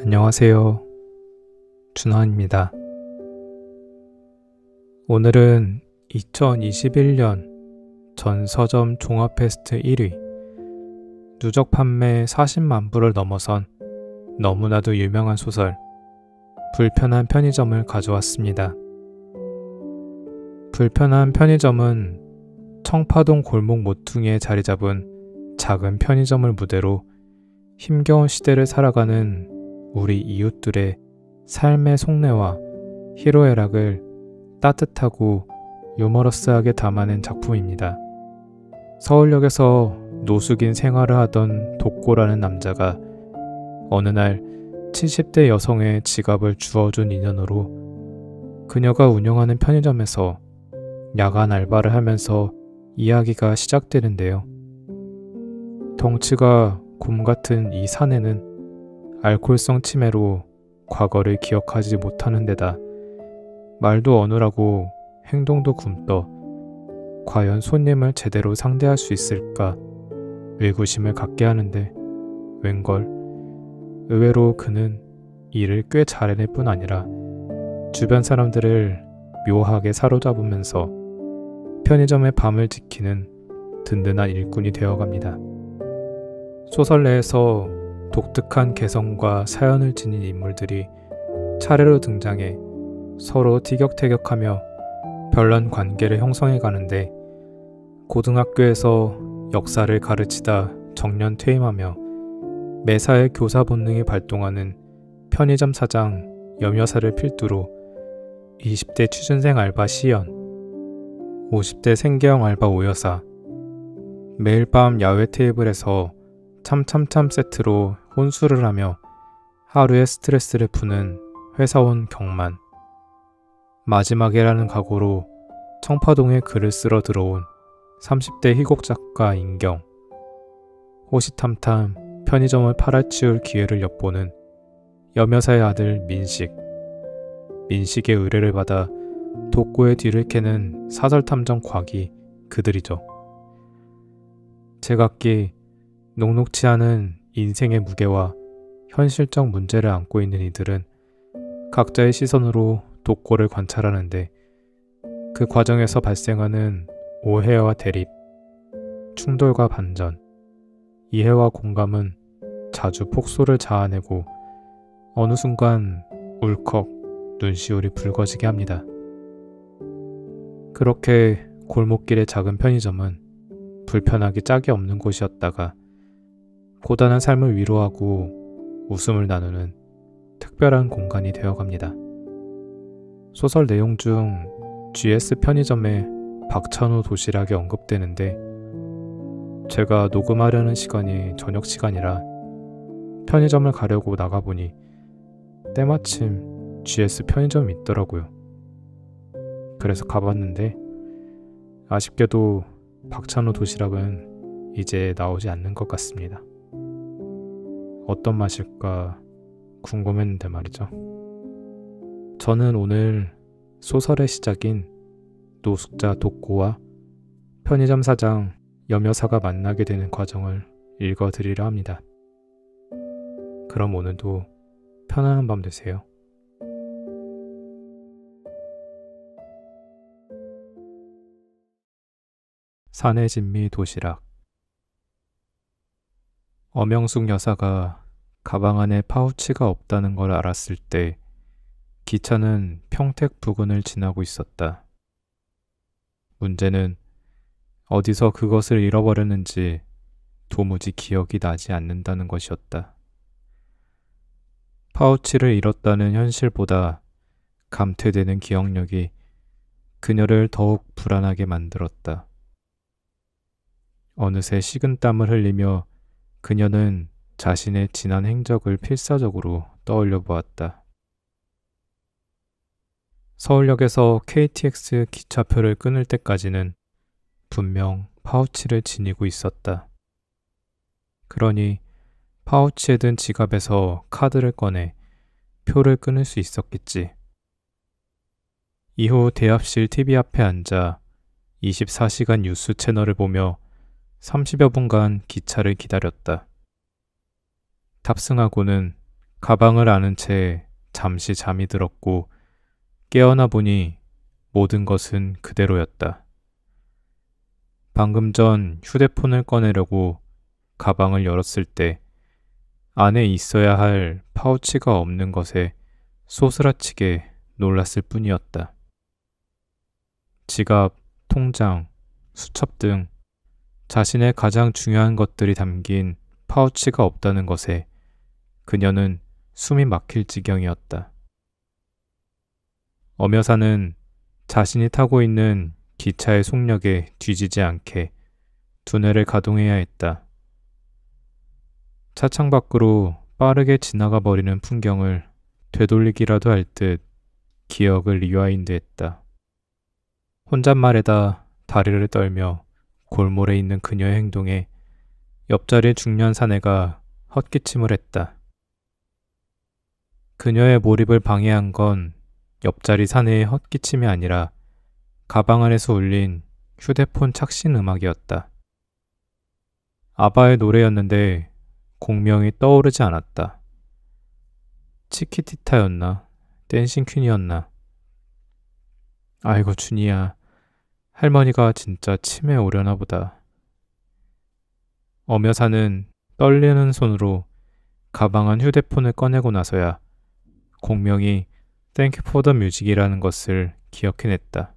안녕하세요. 준환입니다. 오늘은 2021년 전 서점 종합베스트 1위, 누적 판매 40만 부를 넘어선 너무나도 유명한 소설 불편한 편의점을 가져왔습니다. 불편한 편의점은 청파동 골목 모퉁이에 자리 잡은 작은 편의점을 무대로 힘겨운 시대를 살아가는 우리 이웃들의 삶의 속내와 희로애락을 따뜻하고 유머러스하게 담아낸 작품입니다. 서울역에서 노숙인 생활을 하던 독고라는 남자가 어느 날 70대 여성의 지갑을 주워준 인연으로 그녀가 운영하는 편의점에서 야간 알바를 하면서 이야기가 시작되는데요. 덩치가 곰 같은 이 사내는 알코올성 치매로 과거를 기억하지 못하는 데다 말도 어눌하고 행동도 굼떠 과연 손님을 제대로 상대할 수 있을까 의구심을 갖게 하는데 웬걸 의외로 그는 일을 꽤 잘해낼 뿐 아니라 주변 사람들을 묘하게 사로잡으면서 편의점의 밤을 지키는 든든한 일꾼이 되어갑니다. 소설 내에서 독특한 개성과 사연을 지닌 인물들이 차례로 등장해 서로 티격태격하며 별난 관계를 형성해 가는데 고등학교에서 역사를 가르치다 정년 퇴임하며 매사에 교사 본능이 발동하는 편의점 사장 염여사를 필두로 20대 취준생 알바 시연, 50대 생계형 알바 오여사, 매일 밤 야외 테이블에서 참참참 세트로 혼술을 하며 하루의 스트레스를 푸는 회사원 경만, 마지막이라는 각오로 청파동에 글을 쓰러 들어온 30대 희곡 작가 인경, 호시탐탐 편의점을 팔아치울 기회를 엿보는 염여사의 아들 민식, 민식의 의뢰를 받아 독고의 뒤를 캐는 사설탐정 곽이 그들이죠. 제각기 녹록치 않은 인생의 무게와 현실적 문제를 안고 있는 이들은 각자의 시선으로 독고를 관찰하는데 그 과정에서 발생하는 오해와 대립, 충돌과 반전, 이해와 공감은 자주 폭소를 자아내고 어느 순간 울컥 눈시울이 붉어지게 합니다. 그렇게 골목길의 작은 편의점은 불편하기 짝이 없는 곳이었다가 고단한 삶을 위로하고 웃음을 나누는 특별한 공간이 되어갑니다. 소설 내용 중 GS 편의점의 박찬호 도시락이 언급되는데 제가 녹음하려는 시간이 저녁 시간이라 편의점을 가려고 나가보니 때마침 GS 편의점이 있더라고요. 그래서 가봤는데 아쉽게도 박찬호 도시락은 이제 나오지 않는 것 같습니다. 어떤 맛일까 궁금했는데 말이죠. 저는 오늘 소설의 시작인 노숙자 독고와 편의점 사장 염여사가 만나게 되는 과정을 읽어드리려 합니다. 그럼 오늘도 편안한 밤 되세요. 사내 진미 도시락. 엄영숙 여사가 가방 안에 파우치가 없다는 걸 알았을 때 기차는 평택 부근을 지나고 있었다. 문제는 어디서 그것을 잃어버렸는지 도무지 기억이 나지 않는다는 것이었다. 파우치를 잃었다는 현실보다 감퇴되는 기억력이 그녀를 더욱 불안하게 만들었다. 어느새 식은땀을 흘리며 그녀는 자신의 지난 행적을 필사적으로 떠올려 보았다. 서울역에서 KTX 기차표를 끊을 때까지는 분명 파우치를 지니고 있었다. 그러니 파우치에 든 지갑에서 카드를 꺼내 표를 끊을 수 있었겠지. 이후 대합실 TV 앞에 앉아 24시간 뉴스 채널을 보며 30여 분간 기차를 기다렸다. 탑승하고는 가방을 아는 채 잠시 잠이 들었고 깨어나 보니 모든 것은 그대로였다. 방금 전 휴대폰을 꺼내려고 가방을 열었을 때 안에 있어야 할 파우치가 없는 것에 소스라치게 놀랐을 뿐이었다. 지갑, 통장, 수첩 등 자신의 가장 중요한 것들이 담긴 파우치가 없다는 것에 그녀는 숨이 막힐 지경이었다. 엄여사는 자신이 타고 있는 기차의 속력에 뒤지지 않게 두뇌를 가동해야 했다. 차창 밖으로 빠르게 지나가 버리는 풍경을 되돌리기라도 할 듯 기억을 리와인드했다. 혼잣말에다 다리를 떨며 골몰에 있는 그녀의 행동에 옆자리의 중년 사내가 헛기침을 했다. 그녀의 몰입을 방해한 건 옆자리 사내의 헛기침이 아니라 가방 안에서 울린 휴대폰 착신 음악이었다. 아바의 노래였는데 공명이 떠오르지 않았다. 치키티타였나? 댄싱 퀸이었나? 아이고 준이야, 할머니가 진짜 치매에 오려나 보다. 엄여사는 떨리는 손으로 가방 안 휴대폰을 꺼내고 나서야 공명이 Thank you for the music이라는 것을 기억해냈다.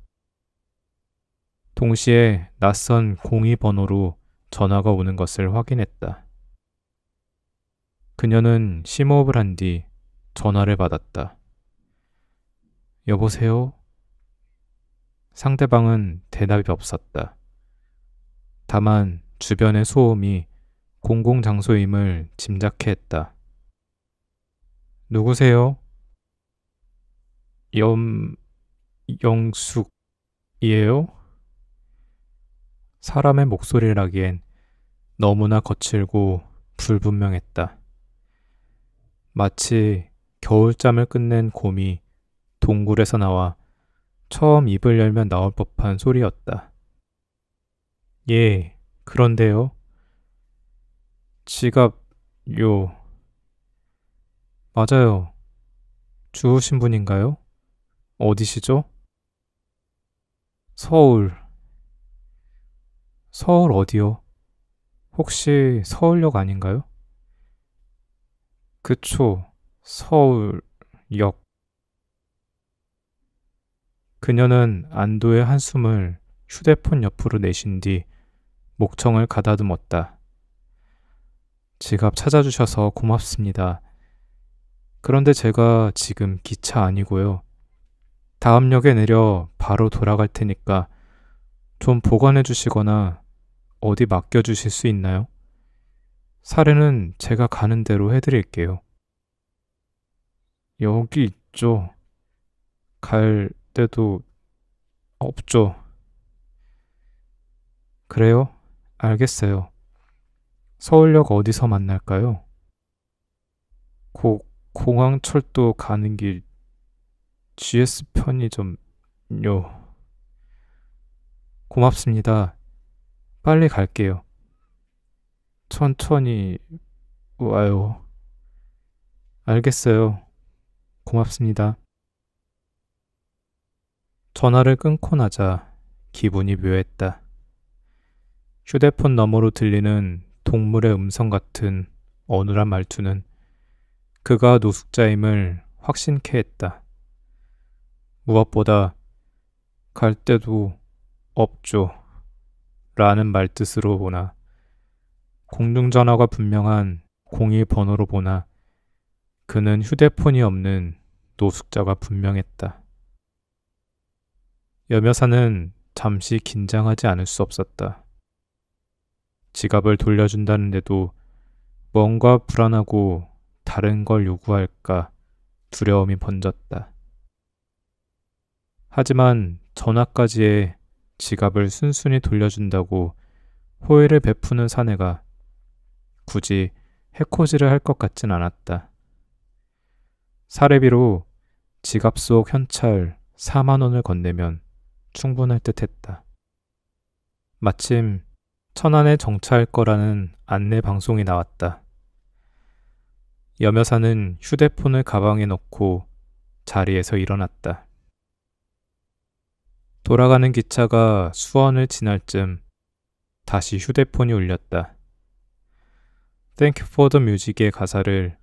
동시에 낯선 02번호로 전화가 오는 것을 확인했다. 그녀는 심호흡을 한 뒤 전화를 받았다. 여보세요? 상대방은 대답이 없었다. 다만 주변의 소음이 공공장소임을 짐작해 했다. 누구세요? 영숙이에요? 사람의 목소리라기엔 너무나 거칠고 불분명했다. 마치 겨울잠을 끝낸 곰이 동굴에서 나와 처음 입을 열면 나올 법한 소리였다. 예, 그런데요. 지갑요. 맞아요. 주우신 분인가요? 어디시죠? 서울. 서울 어디요? 혹시 서울역 아닌가요? 그쵸. 서울역. 그녀는 안도의 한숨을 휴대폰 옆으로 내쉰 뒤 목청을 가다듬었다. 지갑 찾아주셔서 고맙습니다. 그런데 제가 지금 기차 아니고요. 다음 역에 내려 바로 돌아갈 테니까 좀 보관해 주시거나 어디 맡겨 주실 수 있나요? 사례는 제가 가는 대로 해드릴게요. 여기 있죠. 갈 데도 없죠. 그래요? 알겠어요. 서울역 어디서 만날까요? 공항철도 가는 길 GS 편의점요. 고맙습니다. 빨리 갈게요. 천천히 와요. 알겠어요. 고맙습니다. 전화를 끊고 나자 기분이 묘했다. 휴대폰 너머로 들리는 동물의 음성 같은 어눌한 말투는 그가 노숙자임을 확신케 했다. 무엇보다 갈 데도 없죠. 라는 말뜻으로 보나 공중전화가 분명한 01번호로 보나 그는 휴대폰이 없는 노숙자가 분명했다. 여여사는 잠시 긴장하지 않을 수 없었다. 지갑을 돌려준다는데도 뭔가 불안하고 다른 걸 요구할까 두려움이 번졌다. 하지만 전화까지의 지갑을 순순히 돌려준다고 호의를 베푸는 사내가 굳이 해코지를 할 것 같진 않았다. 사례비로 지갑 속 현찰 4만 원을 건네면 충분할 듯 했다. 마침 천안에 정차할 거라는 안내 방송이 나왔다. 여묘사는 휴대폰을 가방에 넣고 자리에서 일어났다. 돌아가는 기차가 수원을 지날 쯤 다시 휴대폰이 울렸다. Thank you for the music의 가사를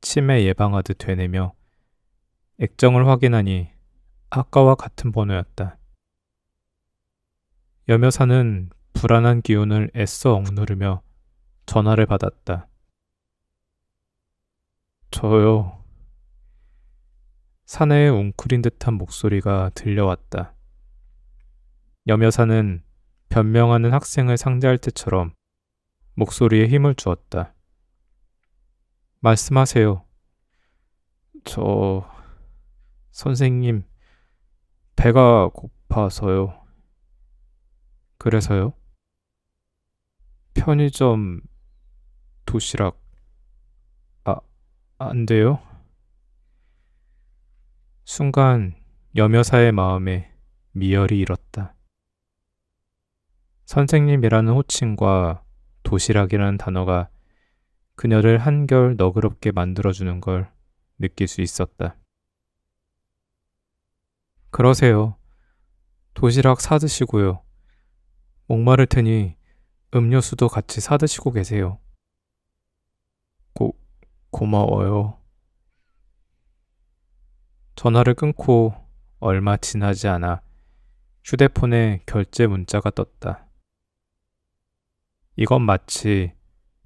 치매 예방하듯 되뇌며 액정을 확인하니 아까와 같은 번호였다. 여묘사는 불안한 기운을 애써 억누르며 전화를 받았다. 저요. 사내의 웅크린 듯한 목소리가 들려왔다. 여묘사는 변명하는 학생을 상대할 때처럼 목소리에 힘을 주었다. 말씀하세요. 선생님, 배가 고파서요. 그래서요? 편의점 도시락, 안 돼요? 순간 여묘사의 마음에 미열이 일었다. 선생님이라는 호칭과 도시락이라는 단어가 그녀를 한결 너그럽게 만들어주는 걸 느낄 수 있었다. 그러세요. 도시락 사드시고요. 목마를 테니 음료수도 같이 사드시고 계세요. 고마워요. 전화를 끊고 얼마 지나지 않아 휴대폰에 결제 문자가 떴다. 이건 마치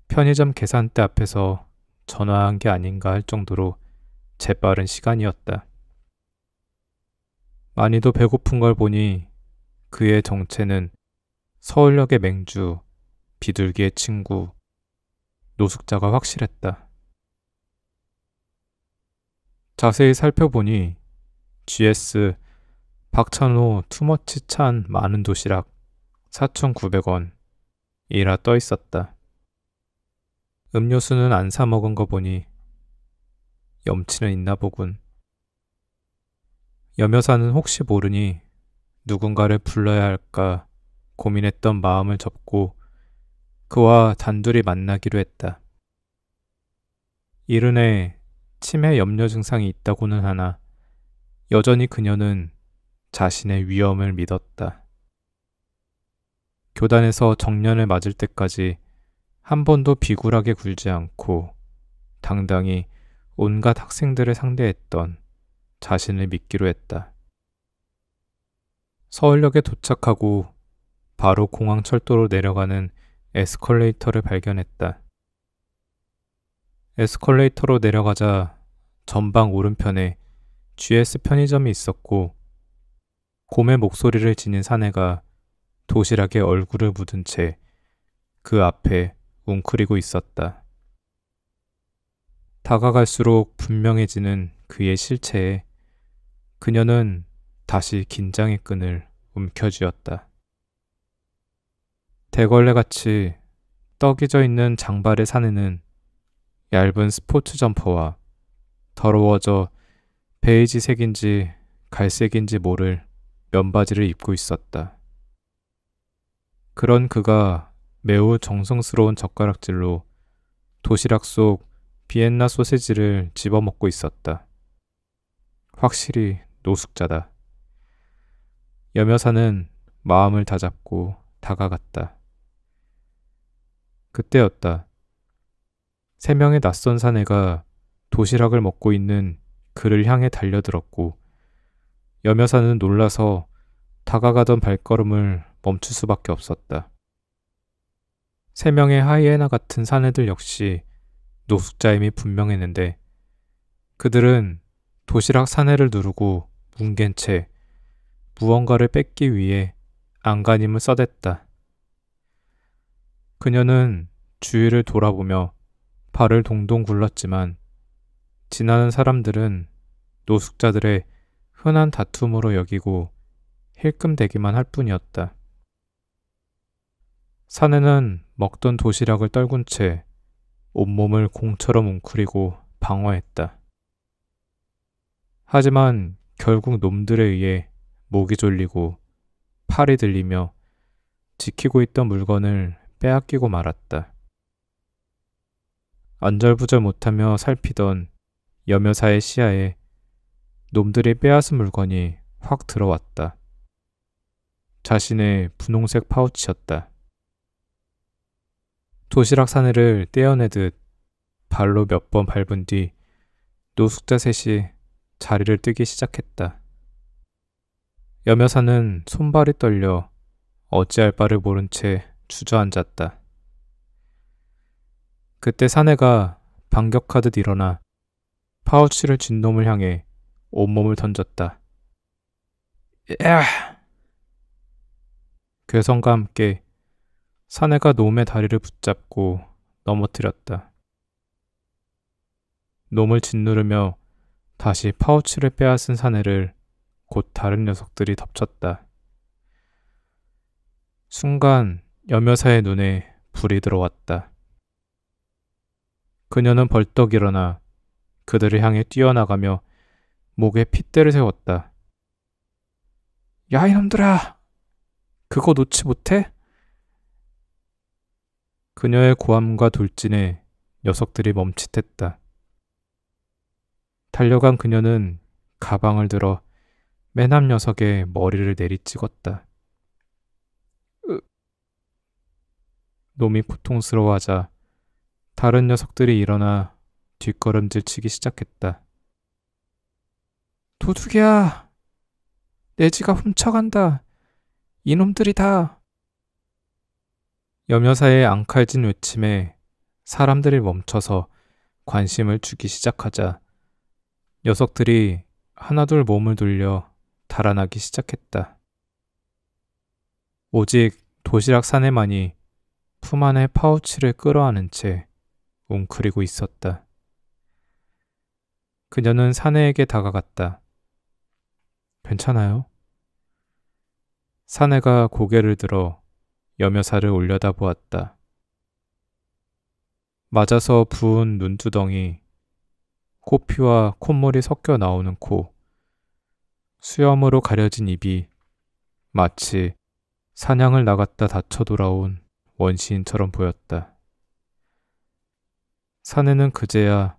편의점 계산대 앞에서 전화한 게 아닌가 할 정도로 재빠른 시간이었다. 많이도 배고픈 걸 보니 그의 정체는 서울역의 맹주, 비둘기의 친구, 노숙자가 확실했다. 자세히 살펴보니 GS 박찬호 투머치 찬 많은 도시락 4,900원 이라 떠 있었다. 음료수는 안 사 먹은 거 보니 염치는 있나 보군. 여묘사는 혹시 모르니 누군가를 불러야 할까 고민했던 마음을 접고 그와 단둘이 만나기로 했다. 이른에 치매 염려 증상이 있다고는 하나 여전히 그녀는 자신의 위험을 믿었다. 교단에서 정년을 맞을 때까지 한 번도 비굴하게 굴지 않고 당당히 온갖 학생들을 상대했던 자신을 믿기로 했다. 서울역에 도착하고 바로 공항철도로 내려가는 에스컬레이터를 발견했다. 에스컬레이터로 내려가자 전방 오른편에 GS 편의점이 있었고 곰의 목소리를 지닌 사내가 도시락에 얼굴을 묻은 채 그 앞에 웅크리고 있었다. 다가갈수록 분명해지는 그의 실체에 그녀는 다시 긴장의 끈을 움켜쥐었다. 대걸레같이 떡이져 있는 장발의 사내는 얇은 스포츠 점퍼와 더러워져 베이지색인지 갈색인지 모를 면바지를 입고 있었다. 그런 그가 매우 정성스러운 젓가락질로 도시락 속 비엔나 소세지를 집어먹고 있었다. 확실히 노숙자다. 여묘사는 마음을 다잡고 다가갔다. 그때였다. 3명의 낯선 사내가 도시락을 먹고 있는 그를 향해 달려들었고 여묘사는 놀라서 다가가던 발걸음을 멈출 수밖에 없었다. 3명의 하이에나 같은 사내들 역시 노숙자임이 분명했는데 그들은 도시락 사내를 누르고 뭉갠 채 무언가를 뺏기 위해 안간힘을 써댔다. 그녀는 주위를 돌아보며 발을 동동 굴렀지만 지나는 사람들은 노숙자들의 흔한 다툼으로 여기고 힐끔대기만 할 뿐이었다. 사내는 먹던 도시락을 떨군 채 온몸을 공처럼 웅크리고 방어했다. 하지만 결국 놈들에 의해 목이 졸리고 팔이 들리며 지키고 있던 물건을 빼앗기고 말았다. 안절부절 못하며 살피던 여묘사의 시야에 놈들이 빼앗은 물건이 확 들어왔다. 자신의 분홍색 파우치였다. 도시락 사내를 떼어내듯 발로 몇 번 밟은 뒤 노숙자 셋이 자리를 뜨기 시작했다. 여묘사는 손발이 떨려 어찌할 바를 모른 채 주저앉았다. 그때 사내가 반격하듯 일어나 파우치를 쥔 놈을 향해 온몸을 던졌다. 야! 괴성과 함께 사내가 놈의 다리를 붙잡고 넘어뜨렸다. 놈을 짓누르며 다시 파우치를 빼앗은 사내를 곧 다른 녀석들이 덮쳤다. 순간 여묘사의 눈에 불이 들어왔다. 그녀는 벌떡 일어나 그들을 향해 뛰어나가며 목에 핏대를 세웠다. 야, 이놈들아! 그거 놓지 못해? 그녀의 고함과 돌진에 녀석들이 멈칫했다. 달려간 그녀는 가방을 들어 맨 앞 녀석의 머리를 내리찍었다. 놈이 고통스러워하자 다른 녀석들이 일어나 뒷걸음질 치기 시작했다. 도둑이야! 내 지갑 훔쳐간다! 이놈들이다! 여묘사의 앙칼진 외침에 사람들이 멈춰서 관심을 주기 시작하자 녀석들이 하나둘 몸을 돌려 달아나기 시작했다. 오직 도시락 사내만이 품 안에 파우치를 끌어안은 채 웅크리고 있었다. 그녀는 사내에게 다가갔다. 괜찮아요? 사내가 고개를 들어 여묘사를 올려다보았다. 맞아서 부은 눈두덩이, 코피와 콧물이 섞여 나오는 코, 수염으로 가려진 입이 마치 사냥을 나갔다 다쳐 돌아온 원시인처럼 보였다. 사내는 그제야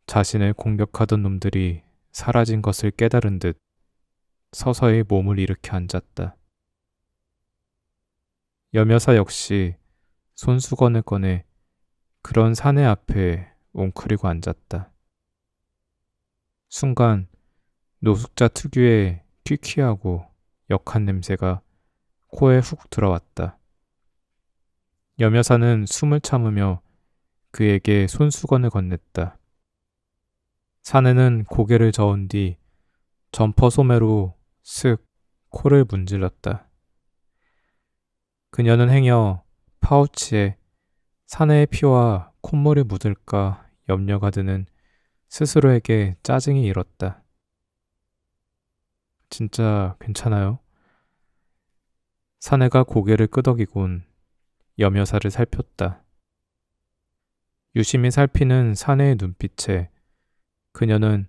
자신을 공격하던 놈들이 사라진 것을 깨달은 듯 서서히 몸을 일으켜 앉았다. 여묘사 역시 손수건을 꺼내 그런 사내 앞에 웅크리고 앉았다. 순간 노숙자 특유의 퀴퀴하고 역한 냄새가 코에 훅 들어왔다. 여묘사는 숨을 참으며 그에게 손수건을 건넸다. 사내는 고개를 저은 뒤 점퍼 소매로 쓱 코를 문질렀다. 그녀는 행여 파우치에 사내의 피와 콧물이 묻을까 염려가 드는 스스로에게 짜증이 일었다. 진짜 괜찮아요? 사내가 고개를 끄덕이곤 여묘사를 살폈다. 유심히 살피는 사내의 눈빛에 그녀는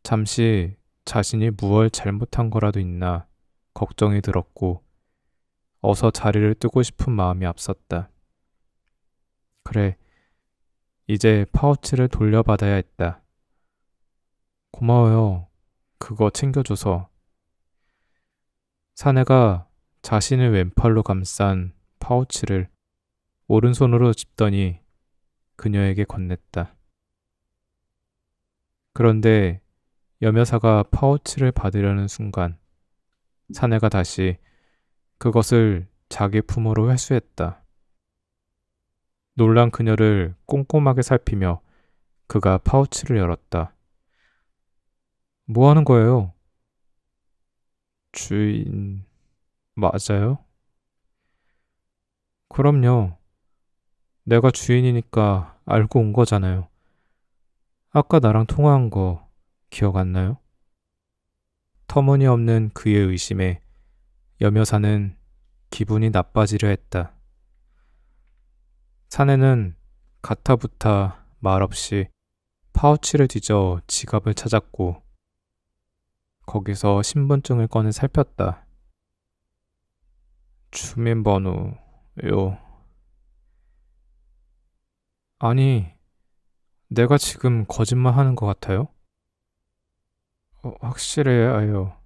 잠시 자신이 무얼 잘못한 거라도 있나 걱정이 들었고 어서 자리를 뜨고 싶은 마음이 앞섰다. 그래, 이제 파우치를 돌려받아야 했다. 고마워요. 그거 챙겨줘서. 사내가 자신의 왼팔로 감싼 파우치를 오른손으로 짚더니 그녀에게 건넸다. 그런데 여묘사가 파우치를 받으려는 순간 사내가 다시 그것을 자기 품으로 회수했다. 놀란 그녀를 꼼꼼하게 살피며 그가 파우치를 열었다. 뭐 하는 거예요? 주인, 맞아요? 그럼요. 내가 주인이니까 알고 온 거잖아요. 아까 나랑 통화한 거 기억 안 나요? 터무니없는 그의 의심에 여묘사는 기분이 나빠지려 했다. 사내는 가타부타 말없이 파우치를 뒤져 지갑을 찾았고 거기서 신분증을 꺼내 살폈다. 주민번호요. 아니, 내가 지금 거짓말 하는 것 같아요? 확실해야 해요.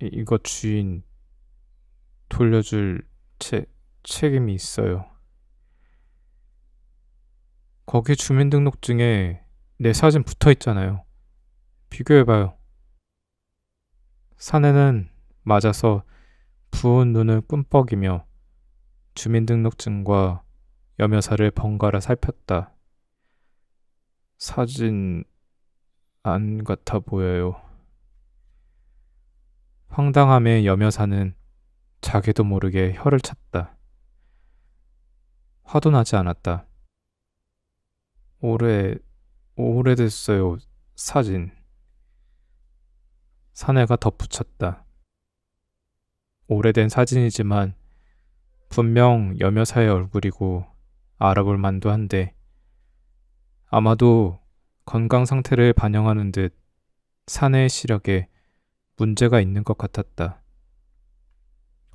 이거 주인 돌려줄 체, 책임이 있어요. 거기 주민등록증에 내 사진 붙어 있잖아요. 비교해봐요. 사내는 맞아서 부은 눈을 끔뻑이며 주민등록증과 여며사를 번갈아 살폈다. 사진 안 같아 보여요. 황당함에 여며사는 자기도 모르게 혀를 찼다. 화도 나지 않았다. 오래됐어요, 사진. 사내가 덧붙였다. 오래된 사진이지만 분명 여며사의 얼굴이고 알아볼 만도 한데 아마도 건강 상태를 반영하는 듯 사내의 시력에 문제가 있는 것 같았다.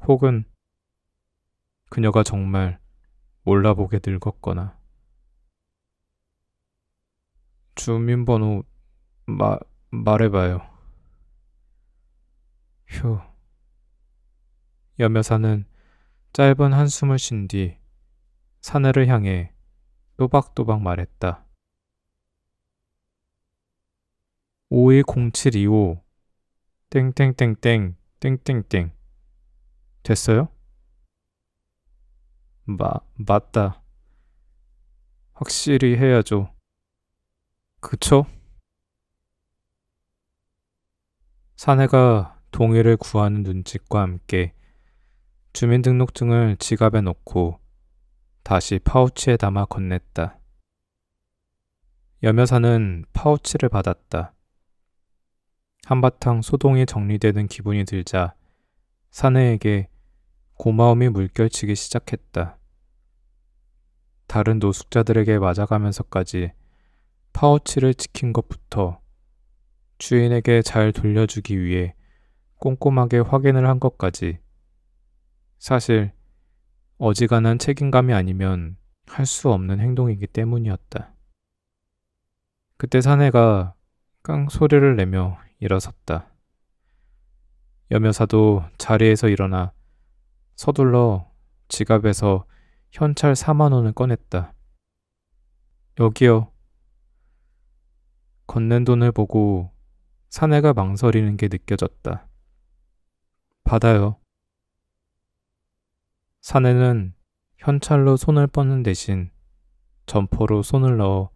혹은 그녀가 정말 몰라보게 늙었거나. 주민번호 말해봐요. 휴. 여며사는 짧은 한숨을 쉰 뒤 사내를 향해 또박또박 말했다. 520725 땡땡땡땡 땡땡땡. 됐어요? 맞다. 확실히 해야죠. 그쵸? 사내가 동의를 구하는 눈짓과 함께 주민등록증을 지갑에 넣고 다시 파우치에 담아 건넸다. 여며사는 파우치를 받았다. 한바탕 소동이 정리되는 기분이 들자 사내에게 고마움이 물결치기 시작했다. 다른 노숙자들에게 맞아가면서까지 파우치를 지킨 것부터 주인에게 잘 돌려주기 위해 꼼꼼하게 확인을 한 것까지 사실 어지간한 책임감이 아니면 할 수 없는 행동이기 때문이었다. 그때 사내가 깡 소리를 내며 일어섰다. 여며사도 자리에서 일어나 서둘러 지갑에서 현찰 4만 원을 꺼냈다. 여기요. 건넨 돈을 보고 사내가 망설이는 게 느껴졌다. 받아요. 사내는 현찰로 손을 뻗는 대신 점퍼로 손을 넣어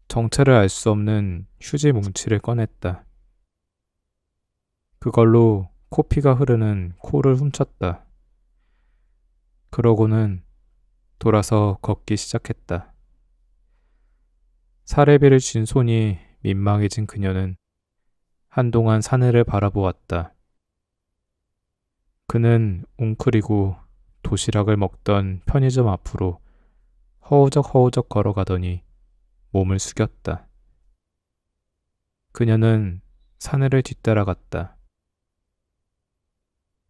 정체를 알 수 없는 휴지 뭉치를 꺼냈다. 그걸로 코피가 흐르는 코를 훔쳤다. 그러고는 돌아서 걷기 시작했다. 사례비를 쥔 손이 민망해진 그녀는 한동안 사내를 바라보았다. 그는 웅크리고 도시락을 먹던 편의점 앞으로 허우적허우적 걸어가더니 몸을 숙였다. 그녀는 사내를 뒤따라갔다.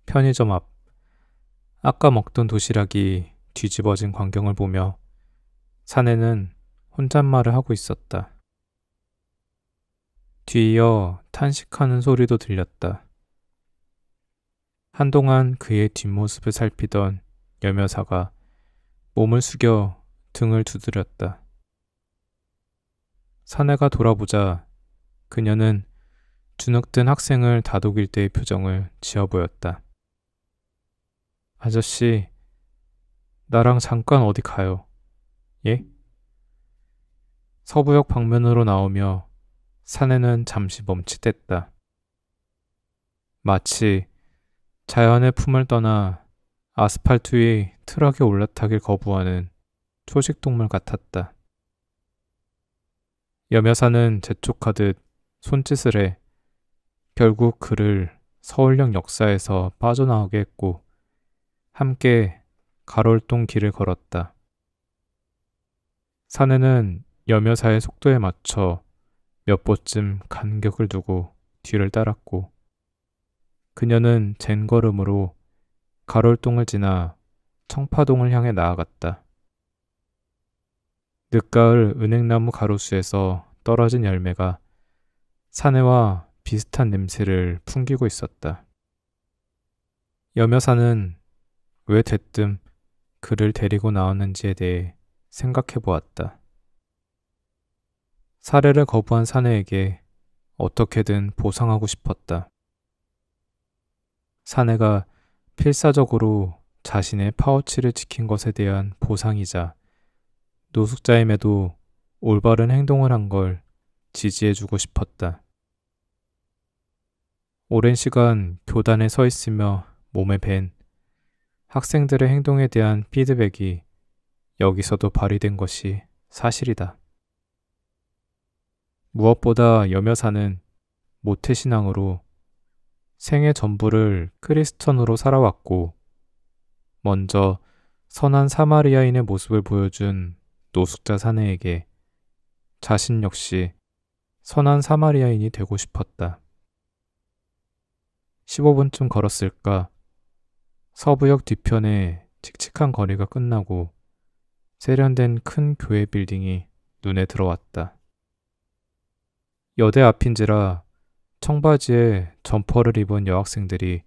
편의점 앞. 아까 먹던 도시락이 뒤집어진 광경을 보며 사내는 혼잣말을 하고 있었다. 뒤이어 탄식하는 소리도 들렸다. 한동안 그의 뒷모습을 살피던 여며사가 몸을 숙여 등을 두드렸다. 사내가 돌아보자 그녀는 주눅든 학생을 다독일 때의 표정을 지어 보였다. 아저씨, 나랑 잠깐 어디 가요. 예? 서부역 방면으로 나오며 사내는 잠시 멈칫했다. 마치 자연의 품을 떠나 아스팔트 위 트럭에 올라타길 거부하는 초식동물 같았다. 여며사는 재촉하듯 손짓을 해 결국 그를 서울역 역사에서 빠져나오게 했고 함께 가롤동 길을 걸었다. 사내는 여며사의 속도에 맞춰 몇 보쯤 간격을 두고 뒤를 따랐고 그녀는 젠걸음으로 가롤동을 지나 청파동을 향해 나아갔다. 늦가을 은행나무 가로수에서 떨어진 열매가 사내와 비슷한 냄새를 풍기고 있었다. 여묘사는 왜 대뜸 그를 데리고 나왔는지에 대해 생각해 보았다. 살해를 거부한 사내에게 어떻게든 보상하고 싶었다. 사내가 필사적으로 자신의 파우치를 지킨 것에 대한 보상이자 노숙자임에도 올바른 행동을 한 걸 지지해주고 싶었다. 오랜 시간 교단에 서 있으며 몸에 밴 학생들의 행동에 대한 피드백이 여기서도 발휘된 것이 사실이다. 무엇보다 여묘사는 모태신앙으로 생애 전부를 크리스천으로 살아왔고, 먼저 선한 사마리아인의 모습을 보여준 노숙자 사내에게 자신 역시 선한 사마리아인이 되고 싶었다. 15분쯤 걸었을까, 서부역 뒤편의 칙칙한 거리가 끝나고 세련된 큰 교회 빌딩이 눈에 들어왔다. 여대 앞인지라 청바지에 점퍼를 입은 여학생들이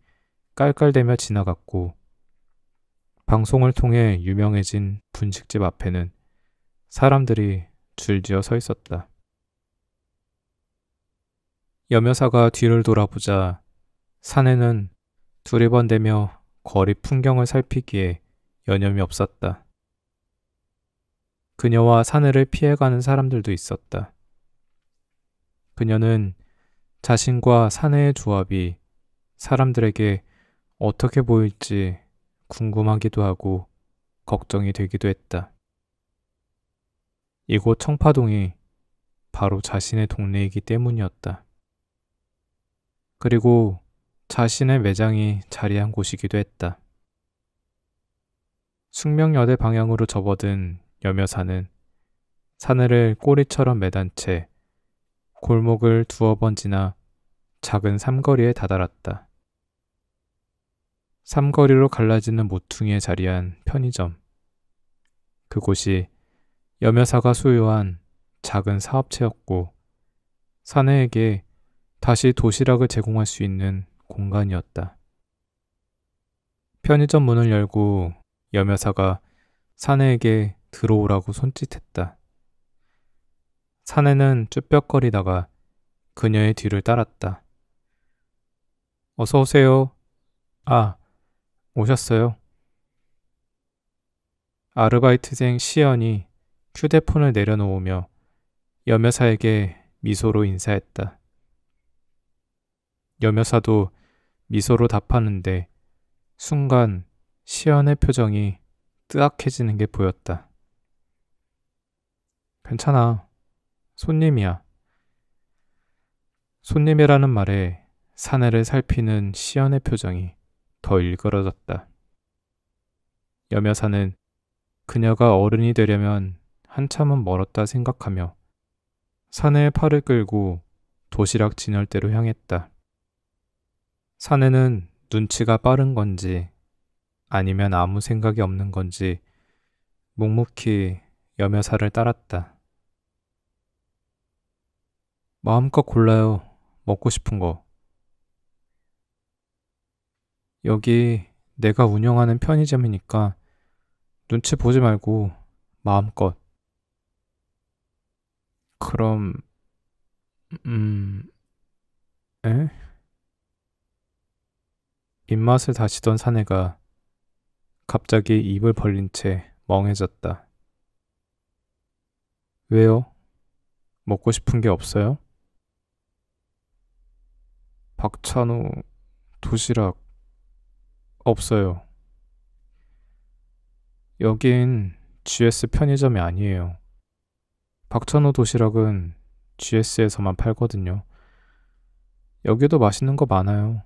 깔깔대며 지나갔고, 방송을 통해 유명해진 분식집 앞에는 사람들이 줄지어 서 있었다. 여묘사가 뒤를 돌아보자 사내는 두리번대며 거리 풍경을 살피기에 여념이 없었다. 그녀와 사내를 피해가는 사람들도 있었다. 그녀는 자신과 사내의 조합이 사람들에게 어떻게 보일지 궁금하기도 하고 걱정이 되기도 했다. 이곳 청파동이 바로 자신의 동네이기 때문이었다. 그리고 자신의 매장이 자리한 곳이기도 했다. 숙명여대 방향으로 접어든 여묘사는 사내를 꼬리처럼 매단 채 골목을 두어 번 지나 작은 삼거리에 다다랐다. 삼거리로 갈라지는 모퉁이에 자리한 편의점. 그곳이 여묘사가 소유한 작은 사업체였고, 사내에게 다시 도시락을 제공할 수 있는 공간이었다. 편의점 문을 열고 여묘사가 사내에게 들어오라고 손짓했다. 사내는 쭈뼛거리다가 그녀의 뒤를 따랐다. 어서 오세요. 아, 오셨어요. 아르바이트생 시연이 휴대폰을 내려놓으며 여묘사에게 미소로 인사했다. 여묘사도 미소로 답하는데 순간 시연의 표정이 뜨악해지는 게 보였다. 괜찮아. 손님이야. 손님이라는 말에 사내를 살피는 시연의 표정이 더 일그러졌다. 여묘사는 그녀가 어른이 되려면 한참은 멀었다 생각하며 사내의 팔을 끌고 도시락 진열대로 향했다. 사내는 눈치가 빠른 건지 아니면 아무 생각이 없는 건지 묵묵히 여묘사를 따랐다. 마음껏 골라요. 먹고 싶은 거. 여기 내가 운영하는 편의점이니까 눈치 보지 말고 마음껏. 그럼, 에? 입맛을 다시던 사내가 갑자기 입을 벌린 채 멍해졌다. 왜요? 먹고 싶은 게 없어요? 박찬호 도시락 없어요. 여긴 GS 편의점이 아니에요. 박찬호 도시락은 GS에서만 팔거든요. 여기도 맛있는 거 많아요.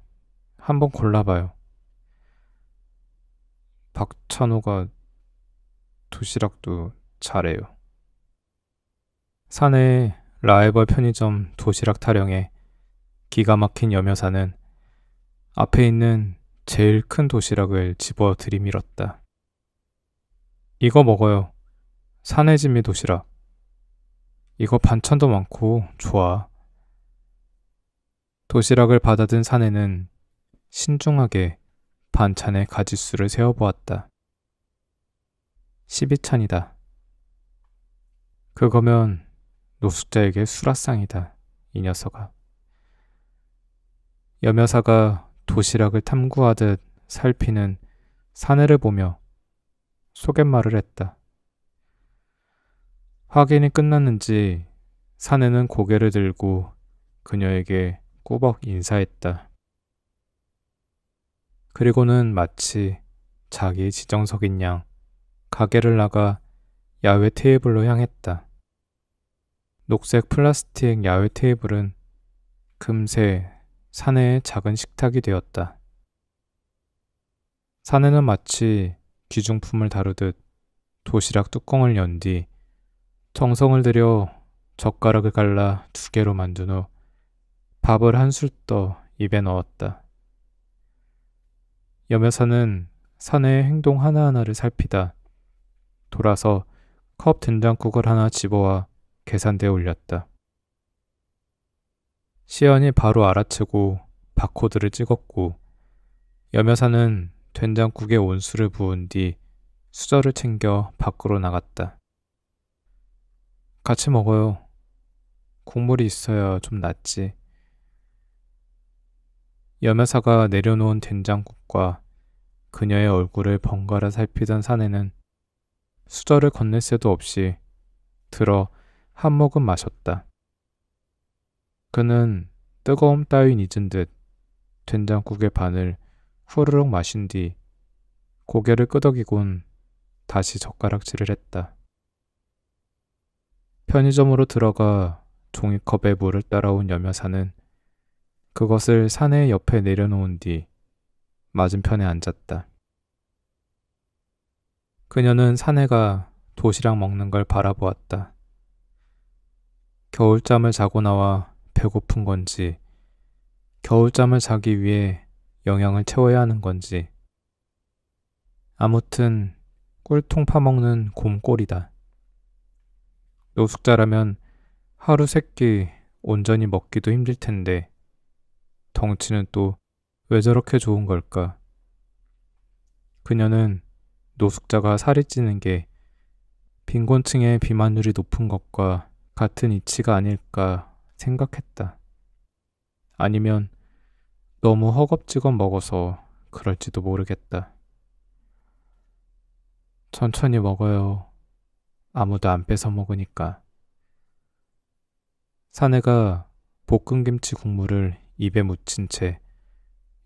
한번 골라봐요. 박찬호가 도시락도 잘해요. 사내의 라이벌 편의점 도시락 타령에 기가 막힌 여묘사는 앞에 있는 제일 큰 도시락을 집어 들이밀었다. 이거 먹어요. 사내진미 도시락. 이거 반찬도 많고 좋아. 도시락을 받아든 사내는 신중하게 반찬의 가짓수를 세어보았다. 12찬이다. 그거면 노숙자에게 수라상이다. 이 녀석아. 여묘사가 도시락을 탐구하듯 살피는 사내를 보며 속갯말을 했다. 확인이 끝났는지 사내는 고개를 들고 그녀에게 꾸벅 인사했다. 그리고는 마치 자기 지정석인 양 가게를 나가 야외 테이블로 향했다. 녹색 플라스틱 야외 테이블은 금세 사내의 작은 식탁이 되었다. 사내는 마치 귀중품을 다루듯 도시락 뚜껑을 연 뒤 정성을 들여 젓가락을 갈라 2개로 만든 후 밥을 한술 떠 입에 넣었다. 여묘사는 사내의 행동 하나하나를 살피다 돌아서 컵 된장국을 하나 집어와 계산대에 올렸다. 시연이 바로 알아채고 바코드를 찍었고 여묘사는 된장국에 온수를 부은 뒤 수저를 챙겨 밖으로 나갔다. 같이 먹어요. 국물이 있어야 좀 낫지. 여묘사가 내려놓은 된장국과 그녀의 얼굴을 번갈아 살피던 사내는 수저를 건넬 새도 없이 들어 한 모금 마셨다. 그는 뜨거움 따윈 잊은 듯 된장국의 반을 후루룩 마신 뒤 고개를 끄덕이곤 다시 젓가락질을 했다. 편의점으로 들어가 종이컵에 물을 따라온 여묘사는 그것을 사내 옆에 내려놓은 뒤 맞은편에 앉았다. 그녀는 사내가 도시락 먹는 걸 바라보았다. 겨울잠을 자고 나와 배고픈 건지, 겨울잠을 자기 위해 영양을 채워야 하는 건지, 아무튼 꿀통 파먹는 곰꼴이다. 노숙자라면 하루 3끼 온전히 먹기도 힘들 텐데 덩치는 또 왜 저렇게 좋은 걸까? 그녀는 노숙자가 살이 찌는 게 빈곤층의 비만율이 높은 것과 같은 이치가 아닐까 생각했다. 아니면 너무 허겁지겁 먹어서 그럴지도 모르겠다. 천천히 먹어요. 아무도 안 뺏어 먹으니까. 사내가 볶음김치 국물을 입에 묻힌 채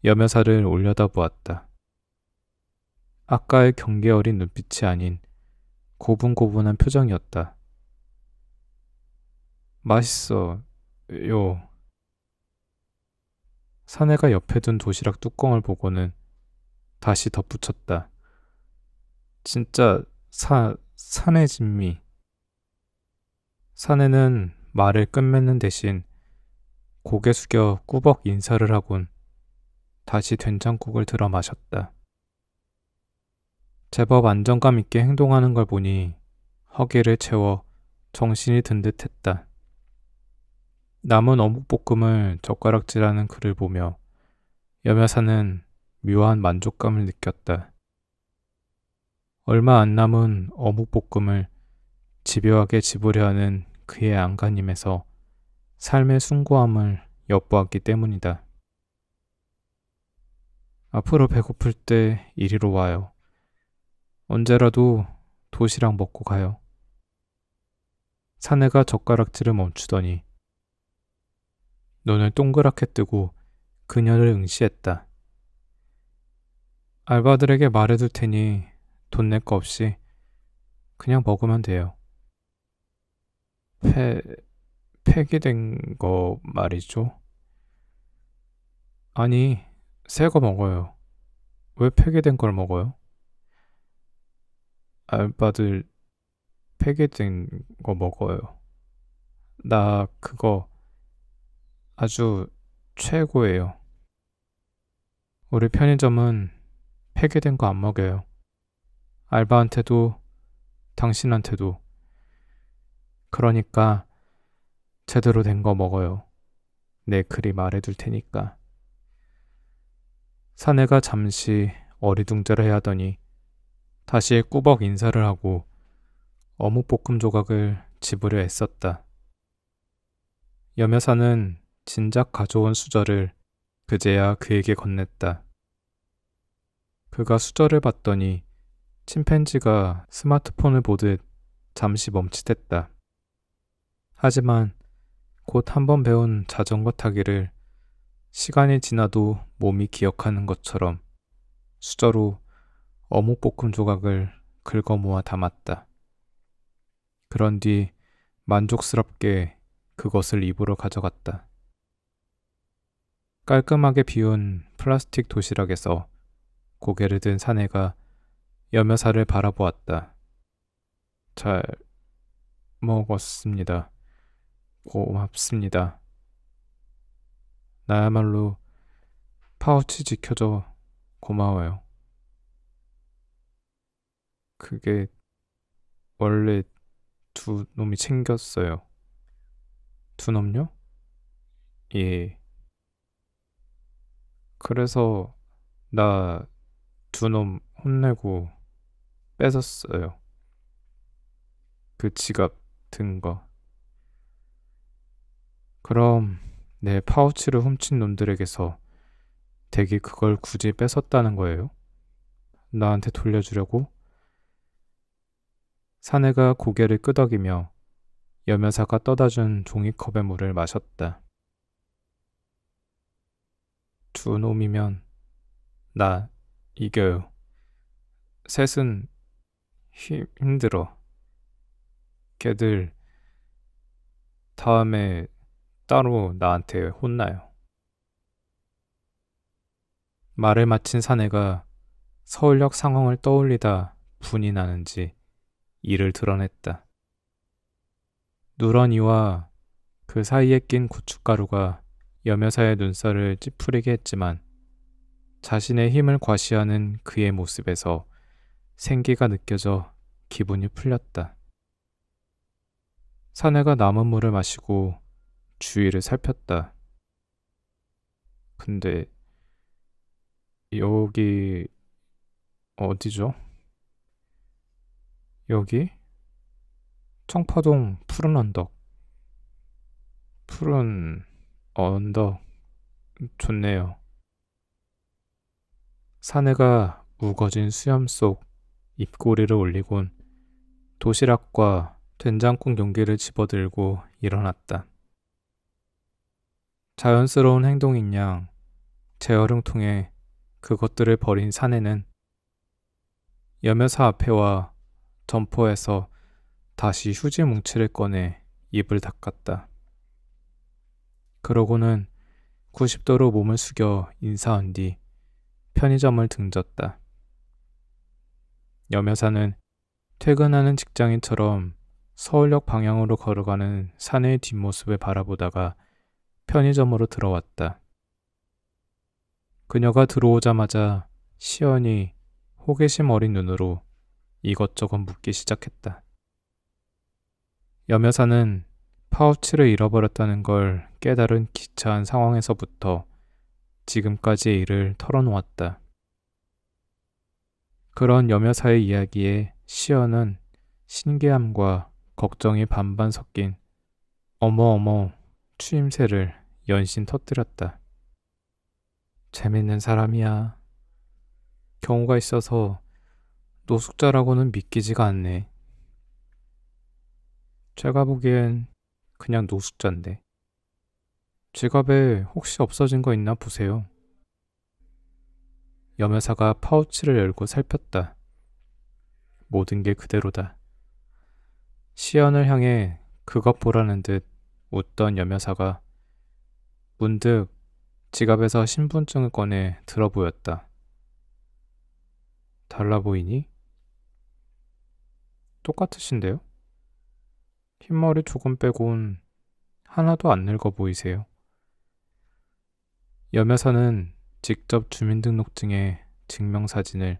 여묘사를 올려다보았다. 아까의 경계 어린 눈빛이 아닌 고분고분한 표정이었다. 맛있어요. 사내가 옆에 둔 도시락 뚜껑을 보고는 다시 덧붙였다. 진짜 사내진미. 사내는 말을 끝맺는 대신 고개 숙여 꾸벅 인사를 하곤 다시 된장국을 들어 마셨다. 제법 안정감 있게 행동하는 걸 보니 허기를 채워 정신이 든 듯했다. 남은 어묵볶음을 젓가락질하는 그를 보며 여묘사는 묘한 만족감을 느꼈다. 얼마 안 남은 어묵볶음을 집요하게 집으려 하는 그의 안간힘에서 삶의 숭고함을 엿보았기 때문이다. 앞으로 배고플 때 이리로 와요. 언제라도 도시락 먹고 가요. 사내가 젓가락질을 멈추더니 눈을 동그랗게 뜨고 그녀를 응시했다. 알바들에게 말해둘 테니 돈 낼 거 없이 그냥 먹으면 돼요. 폐기된 거 말이죠. 아니, 새 거 먹어요. 왜 폐기된 걸 먹어요? 알바들 폐기된 거 먹어요. 나 그거 아주 최고예요. 우리 편의점은 폐기된 거 안 먹여요. 알바한테도 당신한테도 그러니까 제대로 된 거 먹어요. 내 그리 말해둘 테니까. 사내가 잠시 어리둥절해 하더니 다시 꾸벅 인사를 하고 어묵볶음 조각을 집으려 애썼다. 여며사는 진작 가져온 수저를 그제야 그에게 건넸다. 그가 수저를 봤더니 침팬지가 스마트폰을 보듯 잠시 멈칫했다. 하지만 곧 한 번 배운 자전거 타기를 시간이 지나도 몸이 기억하는 것처럼 수저로 어묵볶음 조각을 긁어 모아 담았다. 그런 뒤 만족스럽게 그것을 입으로 가져갔다. 깔끔하게 비운 플라스틱 도시락에서 고개를 든 사내가 여며사를 바라보았다. 잘 먹었습니다. 고맙습니다. 나야말로 파우치 지켜줘 고마워요. 그게 원래 두 놈이 챙겼어요. 두 놈요? 예. 그래서 나 두 놈 혼내고 뺏었어요. 그 지갑 든 거. 그럼 내 파우치를 훔친 놈들에게서 댁이 그걸 굳이 뺏었다는 거예요? 나한테 돌려주려고? 사내가 고개를 끄덕이며 여며사가 떠다준 종이컵의 물을 마셨다. 두 놈이면 나 이겨요. 셋은 힘들어. 걔들 다음에 따로 나한테 혼나요. 말을 마친 사내가 서울역 상황을 떠올리다 분이 나는지 이를 드러냈다. 누런 이와 그 사이에 낀 고춧가루가 여며사의 눈살을 찌푸리게 했지만 자신의 힘을 과시하는 그의 모습에서 생기가 느껴져 기분이 풀렸다. 사내가 남은 물을 마시고 주위를 살폈다. 근데 여기 어디죠? 여기? 청파동 푸른 언덕. 푸른 언덕 좋네요. 사내가 우거진 수염 속 입꼬리를 올리곤 도시락과 된장국 용기를 집어들고 일어났다. 자연스러운 행동인 양 재활용통에 그것들을 버린 사내는 여며사 앞에 와 점퍼에서 다시 휴지 뭉치를 꺼내 입을 닦았다. 그러고는 90도로 몸을 숙여 인사한 뒤 편의점을 등졌다. 여며사는 퇴근하는 직장인처럼 서울역 방향으로 걸어가는 사내의 뒷모습을 바라보다가 편의점으로 들어왔다. 그녀가 들어오자마자 시연이 호기심 어린 눈으로 이것저것 묻기 시작했다. 여며사는 파우치를 잃어버렸다는 걸 깨달은 기차한 상황에서부터 지금까지의 일을 털어놓았다. 그런 여며사의 이야기에 시연은 신기함과 걱정이 반반 섞인 어머어머 추임새를 연신 터뜨렸다. 재밌는 사람이야. 경우가 있어서 노숙자라고는 믿기지가 않네. 제가 보기엔 그냥 노숙자인데. 지갑에 혹시 없어진 거 있나 보세요. 여며사가 파우치를 열고 살폈다. 모든 게 그대로다. 시연을 향해 그것 보라는 듯 웃던 여며사가 문득 지갑에서 신분증을 꺼내 들어 보였다. 달라 보이니? 똑같으신데요? 흰머리 조금 빼곤 하나도 안 늙어 보이세요. 여며사는 직접 주민등록증의 증명사진을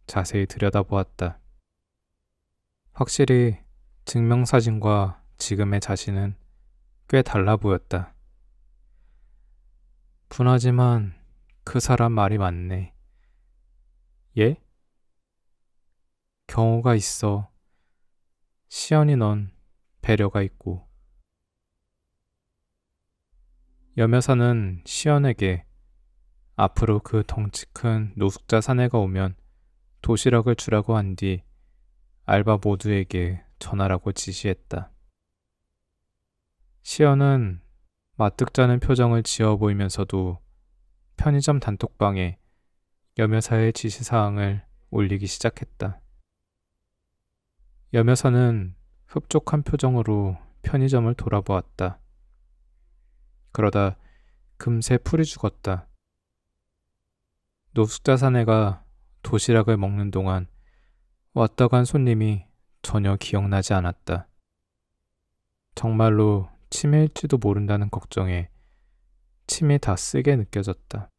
자세히 들여다보았다. 확실히 증명사진과 지금의 자신은 꽤 달라 보였다. 분하지만 그 사람 말이 맞네. 예? 경우가 있어. 시연이 넌 배려가 있고. 여며사는 시연에게 앞으로 그 덩치 큰 노숙자 사내가 오면 도시락을 주라고 한 뒤 알바 모두에게 전하라고 지시했다. 시연은 마뜩자는 표정을 지어 보이면서도 편의점 단톡방에 여며사의 지시사항을 올리기 시작했다. 여며사는 흡족한 표정으로 편의점을 돌아보았다. 그러다 금세 풀이 죽었다. 노숙자 사내가 도시락을 먹는 동안 왔다 간 손님이 전혀 기억나지 않았다. 정말로 치매일지도 모른다는 걱정에 침이 다 쓰게 느껴졌다.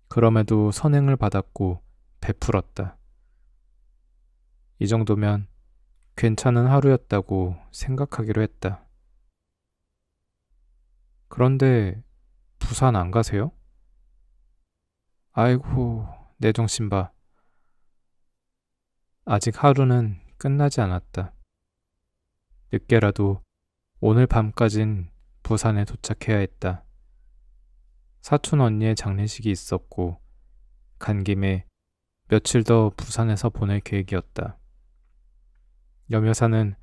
그럼에도 선행을 받았고 베풀었다. 이 정도면 괜찮은 하루였다고 생각하기로 했다. 그런데 부산 안 가세요? 아이고, 내 정신 봐. 아직 하루는 끝나지 않았다. 늦게라도 오늘 밤까진 부산에 도착해야 했다. 사촌 언니의 장례식이 있었고 간 김에 며칠 더 부산에서 보낼 계획이었다. 여며사는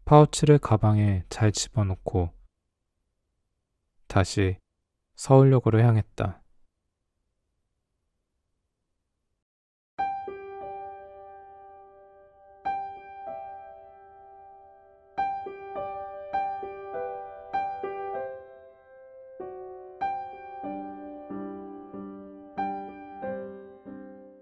파우치를 가방에 잘 집어넣고 다시 서울역으로 향했다.